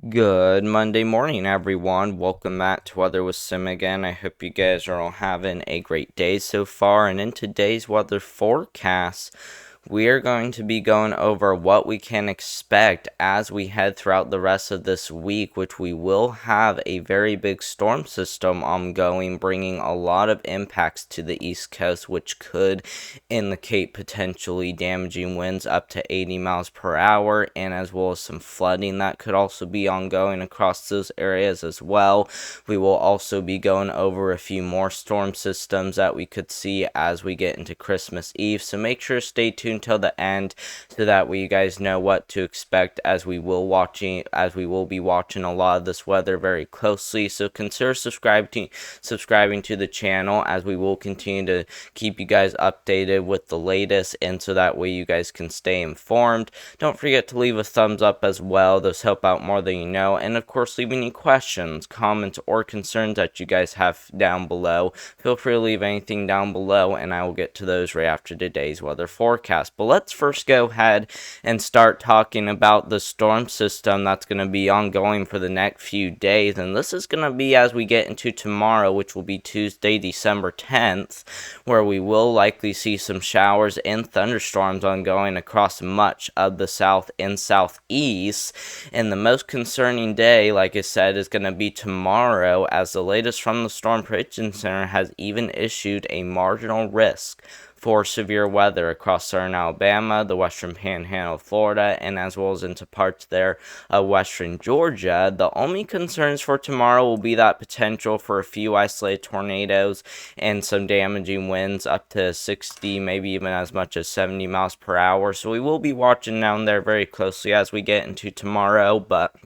Good Monday morning, everyone. Welcome back to Weather with Sim again. I hope you guys are all having a great day so far. And in today's weather forecast, we are going to be going over what we can expect as we head throughout the rest of this week, which we will have a very big storm system ongoing, bringing a lot of impacts to the East Coast, which could indicate potentially damaging winds up to 80 miles per hour, and as well as some flooding that could also be ongoing across those areas as well. We will also be going over a few more storm systems that we could see as we get into Christmas Eve, so make sure to stay tuned till the end so that way you guys know what to expect as we will be watching a lot of this weather very closely. So consider subscribing to the channel, as we will continue to keep you guys updated with the latest, and so that way you guys can stay informed. Don't forget to leave a thumbs up as well. Those help out more than you know. And of course, leave any questions, comments, or concerns that you guys have down below. Feel free to leave anything down below, and I will get to those right after today's weather forecast. But let's first go ahead and start talking about the storm system that's going to be ongoing for the next few days. And this is going to be as we get into tomorrow, which will be Tuesday, December 10th, where we will likely see some showers and thunderstorms ongoing across much of the south and southeast. And the most concerning day, like I said, is going to be tomorrow, as the latest from the Storm Prediction Center has even issued a marginal risk for severe weather across southern Alabama, the western panhandle of Florida, and as well as into parts there of western Georgia. The only concerns for tomorrow will be that potential for a few isolated tornadoes and some damaging winds up to 60, maybe even as much as 70 miles per hour. So we will be watching down there very closely as we get into tomorrow, but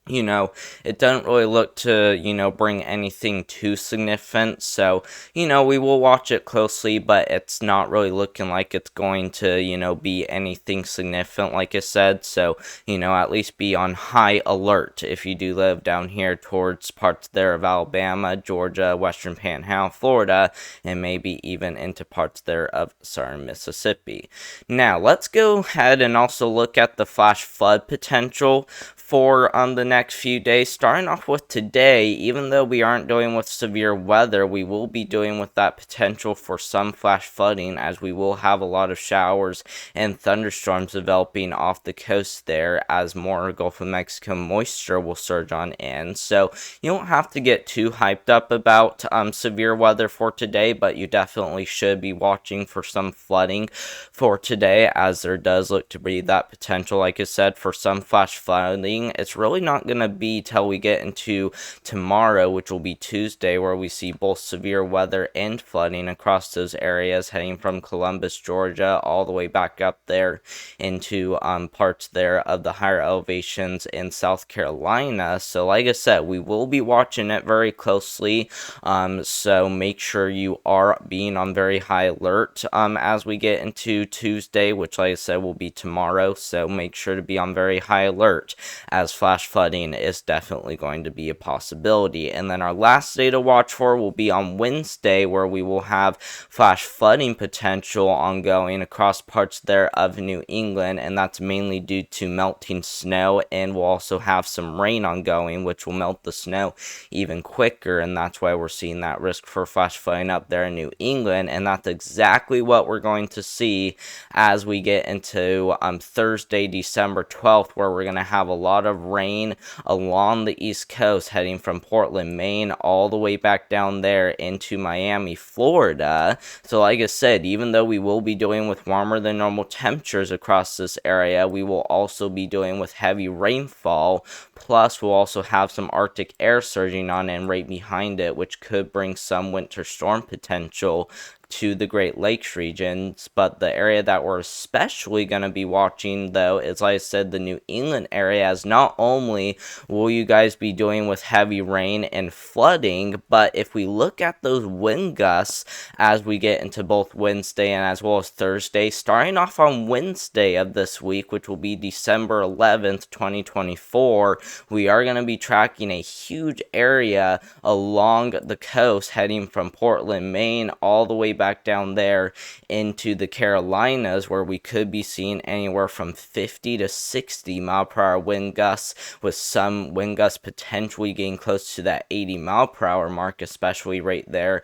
it doesn't really look to, bring anything too significant. So, we will watch it closely, but it's not really looking like it's going to, be anything significant, like I said. So, at least be on high alert if you do live down here towards parts there of Alabama, Georgia, Western Panhandle, Florida, and maybe even into parts there of southern Mississippi. Now, let's go ahead and also look at the flash flood potential for the next few days. Starting off with today, even though we aren't dealing with severe weather, we will be dealing with that potential for some flash flooding, as we will have a lot of showers and thunderstorms developing off the coast there, as more Gulf of Mexico moisture will surge on in. So you don't have to get too hyped up about severe weather for today, but you definitely should be watching for some flooding for today, as there does look to be that potential, like I said, for some flash flooding. It's really not going to be till we get into tomorrow, which will be Tuesday, where we see both severe weather and flooding across those areas, heading from Columbus, Georgia, all the way back up there into parts there of the higher elevations in South Carolina. So like I said, we will be watching it very closely, so make sure you are being on very high alert as we get into Tuesday, which like I said will be tomorrow. So make sure to be on very high alert, as flash flooding is definitely going to be a possibility. And then our last day to watch for will be on Wednesday, where we will have flash flooding potential ongoing across parts there of New England, and that's mainly due to melting snow, and we'll also have some rain ongoing, which will melt the snow even quicker, and that's why we're seeing that risk for flash flooding up there in New England. And that's exactly what we're going to see as we get into Thursday, December 12th, where we're going to have a lot of rain along the East Coast, heading from Portland, Maine, all the way back down there into Miami, Florida. So like I said, even though we will be dealing with warmer than normal temperatures across this area, we will also be dealing with heavy rainfall. Plus, we'll also have some Arctic air surging on in right behind it, which could bring some winter storm potential to the Great Lakes regions. But the area that we're especially going to be watching, though, is, like I said, the New England area, as not only will you guys be dealing with heavy rain and flooding, but if we look at those wind gusts as we get into both Wednesday and as well as Thursday, starting off on Wednesday of this week, which will be December 11th, 2024, we are going to be tracking a huge area along the coast, heading from Portland, Maine, all the way back down there into the Carolinas, where we could be seeing anywhere from 50 to 60 mile per hour wind gusts, with some wind gusts potentially getting close to that 80 mile per hour mark, especially right there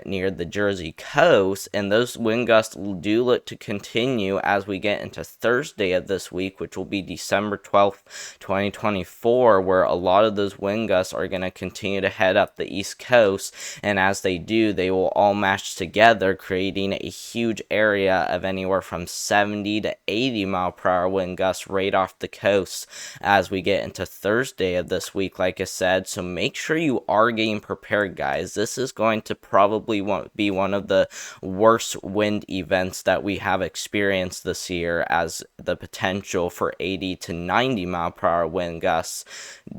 near the Jersey coast. And those wind gusts do look to continue as we get into Thursday of this week, which will be December 12th, 2024, where a lot of those wind gusts are going to continue to head up the East Coast. And as they do, they will all match together, creating a huge area of anywhere from 70 to 80 mile per hour wind gusts right off the coast as we get into Thursday of this week, like I said. So make sure you are getting prepared, guys. This is going to probably be one of the worst wind events that we have experienced this year, as the potential for 80 to 90 mile per hour wind gusts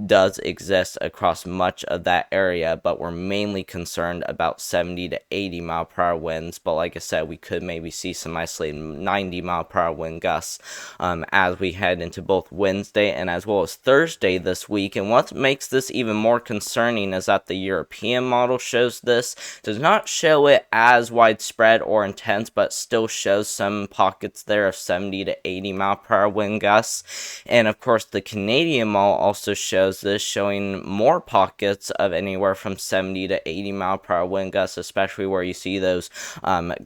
does exist across much of that area, but we're mainly concerned about 70 to 80 mile per hour winds. But like I said, we could maybe see some isolated 90 mile per hour wind gusts as we head into both Wednesday and as well as Thursday this week. And what makes this even more concerning is that the European model shows this, does not show it as widespread or intense, but still shows some pockets there of 70 to 80 mile per hour wind gusts. And of course, the Canadian model also shows this, showing more pockets of anywhere from 70 to 80 mile per hour wind gusts, especially where you see those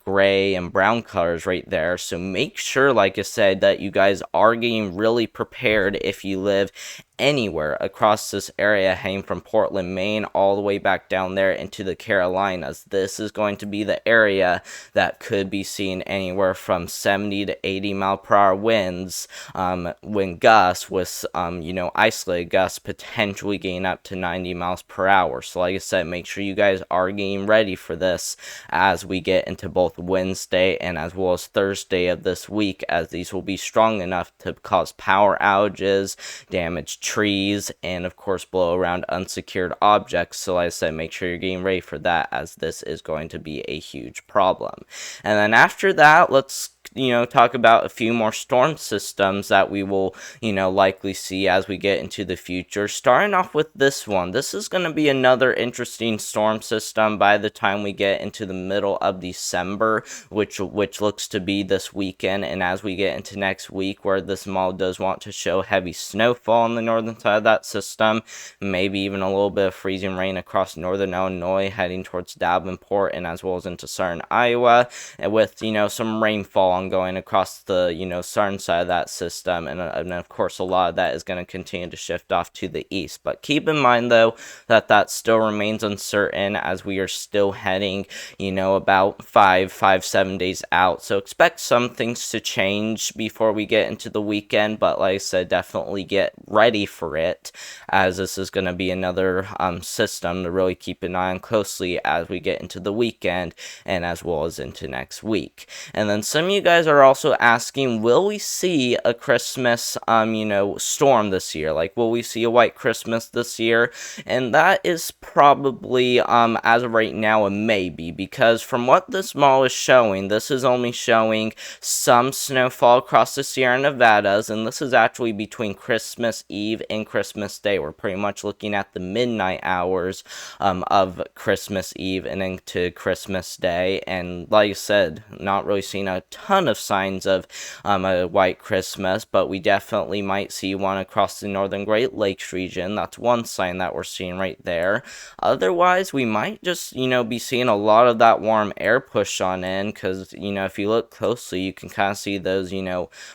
gray and brown colors right there. So make sure, like I said, that you guys are getting really prepared if you live anywhere across this area, heading from Portland, Maine, all the way back down there into the Carolinas. This is going to be the area that could be seeing anywhere from 70 to 80 mile per hour winds, wind gusts, with isolated gusts potentially getting up to 90 miles per hour. So like I said, make sure you guys are getting ready for this as we get into both Wednesday and as well as Thursday of this week, as these will be strong enough to cause power outages, damage trees, and of course blow around unsecured objects. So like I said, make sure you're getting ready for that, as this is going to be a huge problem. And then after that, let's talk about a few more storm systems that we will, likely see as we get into the future. Starting off with this one. This is going to be another interesting storm system by the time we get into the middle of December, which looks to be this weekend. And as we get into next week, where this model does want to show heavy snowfall on the northern side of that system, maybe even a little bit of freezing rain across northern Illinois, heading towards Davenport and as well as into southern Iowa, and with, some rainfall ongoing across the, southern side of that system. And of course, a lot of that is going to continue to shift off to the east. But keep in mind, though, that still remains uncertain, as we are still heading, about 7 days out. So expect some things to change before we get into the weekend. But like I said, definitely get ready for it, as this is going to be another system to really keep an eye on closely as we get into the weekend and as well as into next week. And then some of you guys are also asking, will we see a Christmas storm this year? Like, will we see a white Christmas this year? And that is probably as of right now a maybe, because from what this model is showing, this is only showing some snowfall across the Sierra Nevadas, and this is actually between Christmas Eve and Christmas Day. We're pretty much looking at the midnight hours of Christmas Eve and into Christmas Day. And like I said, not really seeing a ton of signs of a white Christmas, but we definitely might see one across the northern Great Lakes region. That's one sign that we're seeing right there. Otherwise, we might just, be seeing a lot of that warm air push on in, because, if you look closely, you can kind of see those,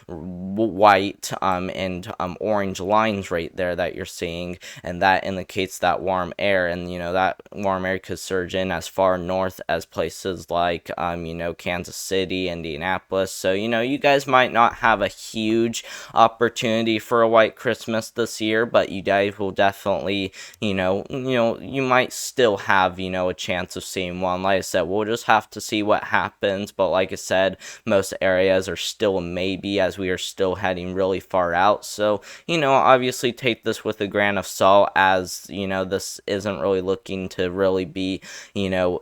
white and orange lines right there that you're seeing, and that indicates that warm air. And, that warm air could surge in as far north as places like, Kansas City, Indianapolis. So, you guys might not have a huge opportunity for a white Christmas this year, but you guys will definitely, you might still have, a chance of seeing one. Like I said, we'll just have to see what happens. But like I said, most areas are still a maybe, as we are still heading really far out. So, obviously obviously take this with a grain of salt, as this isn't really looking to really be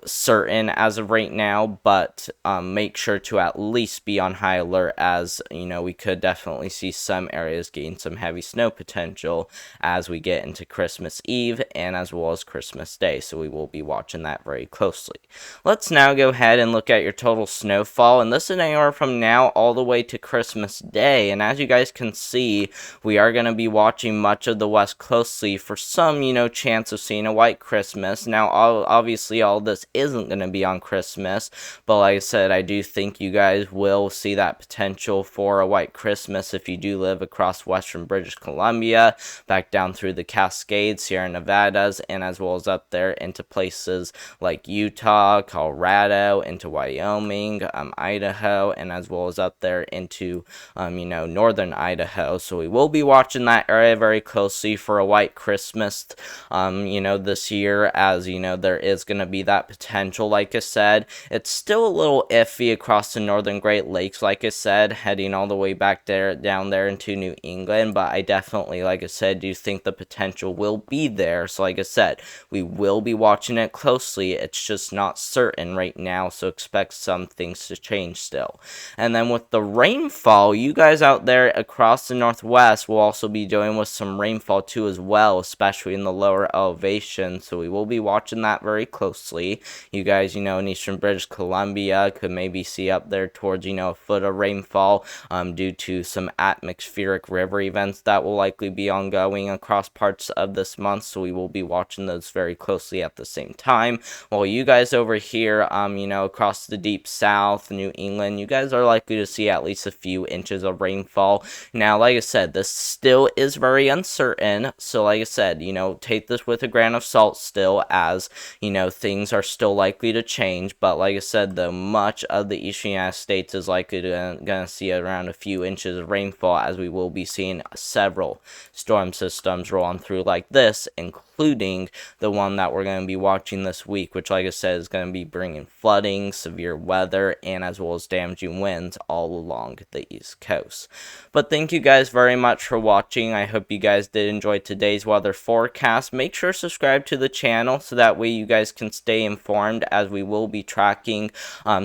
certain as of right now, but make sure to at least be on high alert, as we could definitely see some areas gain some heavy snow potential as we get into Christmas Eve and as well as Christmas Day, so we will be watching that very closely. Let's now go ahead and look at your total snowfall, and this is anywhere from now all the way to Christmas Day. And as you guys can see, we are going to be watching much of the West closely for some chance of seeing a white Christmas. Now obviously all this isn't going to be on Christmas, but like I said, I do think you guys will see that potential for a white Christmas if you do live across western British Columbia, back down through the Cascades, Sierra Nevadas, and as well as up there into places like Utah, Colorado, into Wyoming, Idaho, and as well as up there into northern Idaho. So we will be watching that area very closely for a white Christmas this year, as there is going to be that potential. Like I said, it's still a little iffy across the northern Great Lakes, like I said, heading all the way back down there into New England, but I definitely, like I said, do think the potential will be there. So like I said, we will be watching it closely. It's just not certain right now, so expect some things to change still. And then with the rainfall, you guys out there across the Northwest will also be dealing with some rainfall too as well, especially in the lower elevation, so we will be watching that very closely. You guys, in eastern British Columbia could maybe see up there towards, a foot of rainfall due to some atmospheric river events that will likely be ongoing across parts of this month, so we will be watching those very closely at the same time. While you guys over here, across the deep south, New England, you guys are likely to see at least a few inches of rainfall. Now, like I said, this still is very uncertain, so like I said, take this with a grain of salt still, as, things are still likely to change, but like I said, though, much of the eastern United States is likely to see around a few inches of rainfall, as we will be seeing several storm systems roll on through like this, including the one that we're going to be watching this week, which, like I said, is going to be bringing flooding, severe weather, and as well as damaging winds all along the East Coast. But thank you guys very much for watching. I hope you guys did enjoy today's weather forecast. Make sure to subscribe to the channel so that way you guys can stay informed, as we will be tracking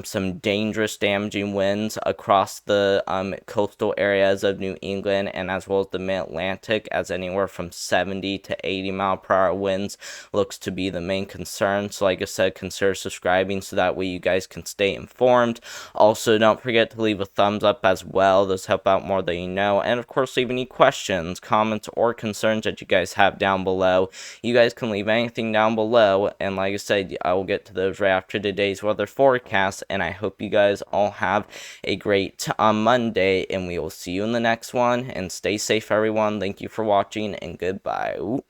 some dangerous, damaging winds across the coastal areas of New England and as well as the mid-Atlantic, as anywhere from 70 to 80 mile per hour winds looks to be the main concern. So like I said, consider subscribing so that way you guys can stay informed. Also, don't forget to leave a thumbs up as well. Those help out more than you know. And of course, leave any questions, comments, or concerns that you guys have down below. You guys can leave anything down below, and like I said, I will get to those right after today's weather forecast. And I hope you guys all have a great Monday, and we will see you in the next one. And stay safe, everyone. Thank you for watching, and goodbye. Ooh.